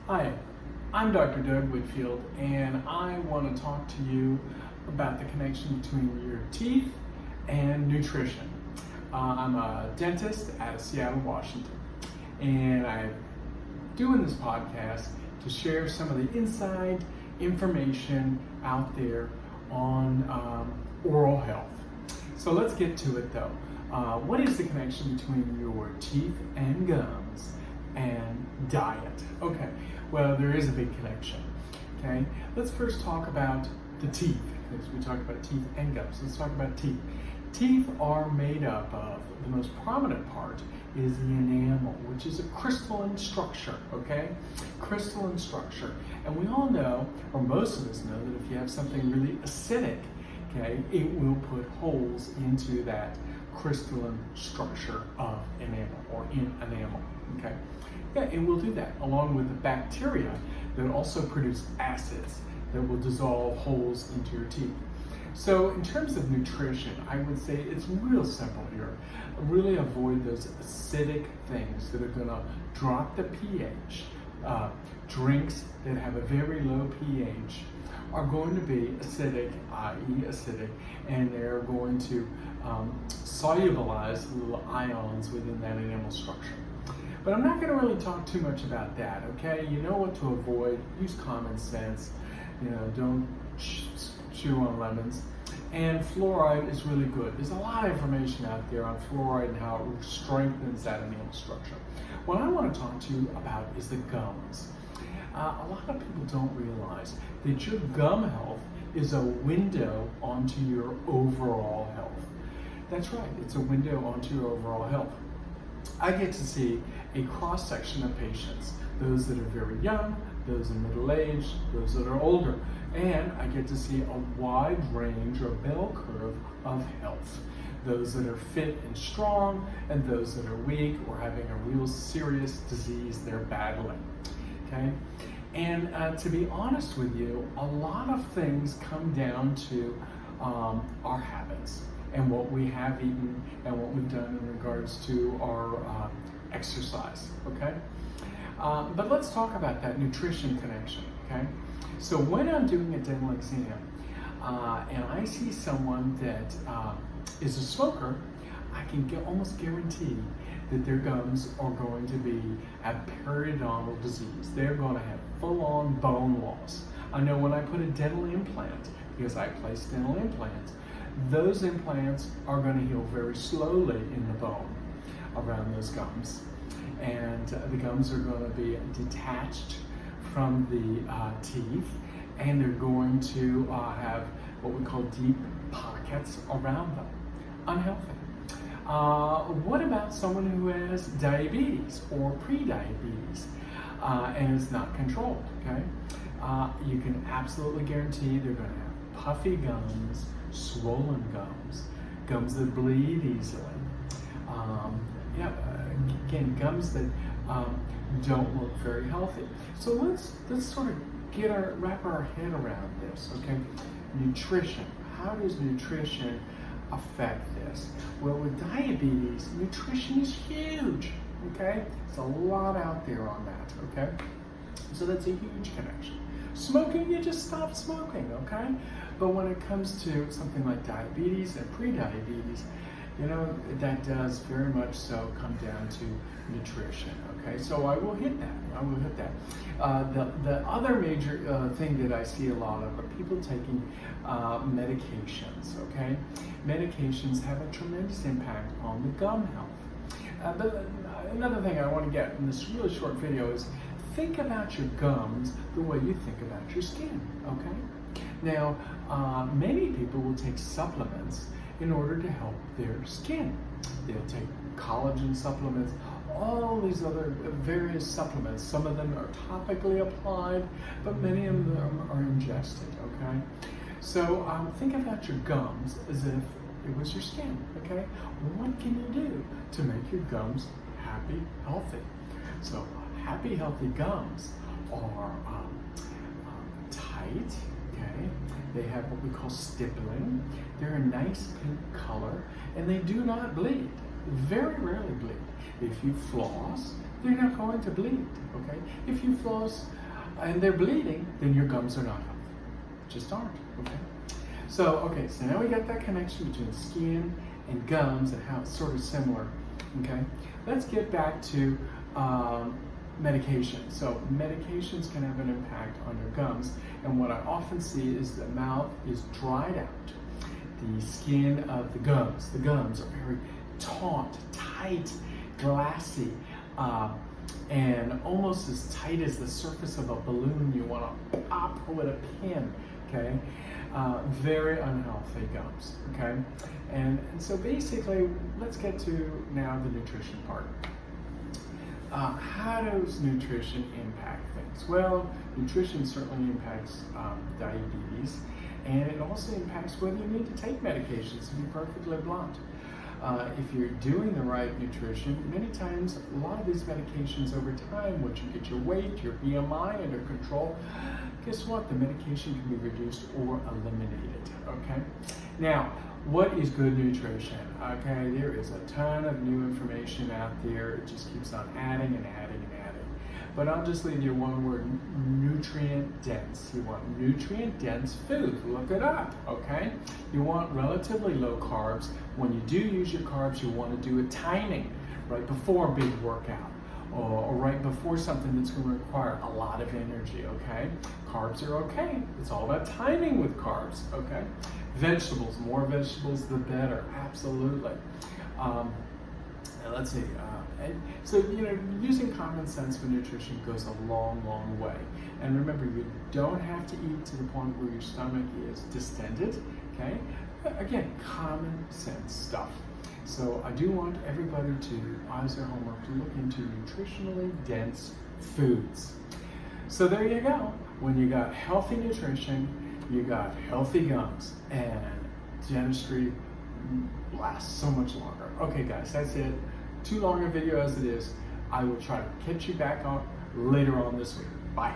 Hi, I'm Dr. Doug Whitfield, and I want to talk to you about the connection between your teeth and nutrition. I'm a dentist out of Seattle, Washington, and I'm doing this podcast to share some of the inside information out there on oral health. So let's get to it though. What is the connection between your teeth and gums and diet? Okay, well, there is a big connection. Okay, let's first talk about the teeth, because we talked about teeth and gums. Let's talk about teeth. Teeth are made up of, the most prominent part is the enamel, which is a crystalline structure, okay? Crystalline structure. And we all know, or most of us know, that if you have something really acidic, okay, it will put holes into that crystalline structure of enamel, or in enamel, okay? Yeah, it will do that, along with the bacteria that also produce acids that will dissolve holes into your teeth. So in terms of nutrition, I would say it's real simple here. Really avoid those acidic things that are going to drop the pH. Drinks that have a very low pH are going to be acidic, i.e. acidic, and they're going to solubilize little ions within that enamel structure. But I'm not going to really talk too much about that, okay? You know what to avoid. Use common sense. You know, don't chew on lemons. And fluoride is really good. There's a lot of information out there on fluoride and how it strengthens that enamel structure. What I want to talk to you about is the gums. A lot of people don't realize that your gum health is a window onto your overall health. That's right, it's a window onto your overall health. I get to see a cross-section of patients, those that are very young, those in middle age, those that are older, and I get to see a wide range or bell curve of health. Those that are fit and strong, and those that are weak or having a real serious disease they're battling. Okay? And to be honest with you, a lot of things come down to our habits and what we have eaten and what we've done in regards to our exercise, okay? But let's talk about that nutrition connection, okay? So when I'm doing a dental exam and I see someone that is a smoker, I can almost guarantee that their gums are going to have periodontal disease. They're going to have full-on bone loss. I know when I put a dental implant, because I place dental implants, those implants are going to heal very slowly in the bone around those gums. And the gums are going to be detached from the teeth, and they're going to have what we call deep pockets around them. Unhealthy. What about someone who has diabetes or pre-diabetes and is not controlled, okay? You can absolutely guarantee they're going to have puffy gums, swollen gums, gums that bleed easily. Again, gums that don't look very healthy. So let's sort of wrap our head around this, okay? Nutrition. How does nutrition affect this? Well, with diabetes, nutrition is huge, okay? There's a lot out there on that, okay? So that's a huge connection. Smoking, you just stop smoking, okay? But when it comes to something like diabetes and pre-diabetes, you know, that does very much so come down to nutrition, okay? So I will hit that. The other major thing that I see a lot of are people taking medications, okay? Medications have a tremendous impact on the gum health. But another thing I want to get in this really short video is think about your gums the way you think about your skin, okay? Now, many people will take supplements in order to help their skin. They'll take collagen supplements, all these other various supplements. Some of them are topically applied, but many of them are ingested, okay? So think about your gums as if it was your skin, okay? What can you do to make your gums happy, healthy? So happy, healthy gums are tight, okay? They have what we call stippling. They're a nice pink color, and they do not bleed. Very rarely bleed. If you floss, they're not going to bleed, okay? If you floss and they're bleeding, then your gums are not healthy. Just aren't, okay? So now we got that connection between skin and gums and how it's sort of similar, okay? Let's get back to medication. So medications can have an impact on your gums, and what I often see is the mouth is dried out. The skin of the gums are very taut, tight, glassy, and almost as tight as the surface of a balloon you want to pop with a pin, okay? Very unhealthy gums, okay? And so basically, let's get to now the nutrition part. How does nutrition impact things? Well, nutrition certainly impacts diabetes, and it also impacts whether you need to take medications, to be perfectly blunt. If you're doing the right nutrition, many times a lot of these medications over time, once you get your weight, your BMI under control, guess what? The medication can be reduced or eliminated, okay? Now, what is good nutrition? Okay, there is a ton of new information out there. It just keeps on adding and adding and adding. But I'll just leave you one word: nutrient dense. You want nutrient dense food. Look it up, okay? You want relatively low carbs. When you do use your carbs, you want to do a timing right before a big workout, or right before something that's going to require a lot of energy, okay? Carbs are okay. It's all about timing with carbs, okay? Vegetables, more vegetables the better, absolutely. Let's see, and so, using common sense for nutrition goes a long, long way. And remember, you don't have to eat to the point where your stomach is distended, okay? Again, common sense stuff. So I do want everybody to, as their homework, to look into nutritionally dense foods. So there you go. When you got healthy nutrition, you got healthy gums, and dentistry lasts so much longer. Okay guys, that's it. Too long a video as it is. I will try to catch you back on later on this week. Bye.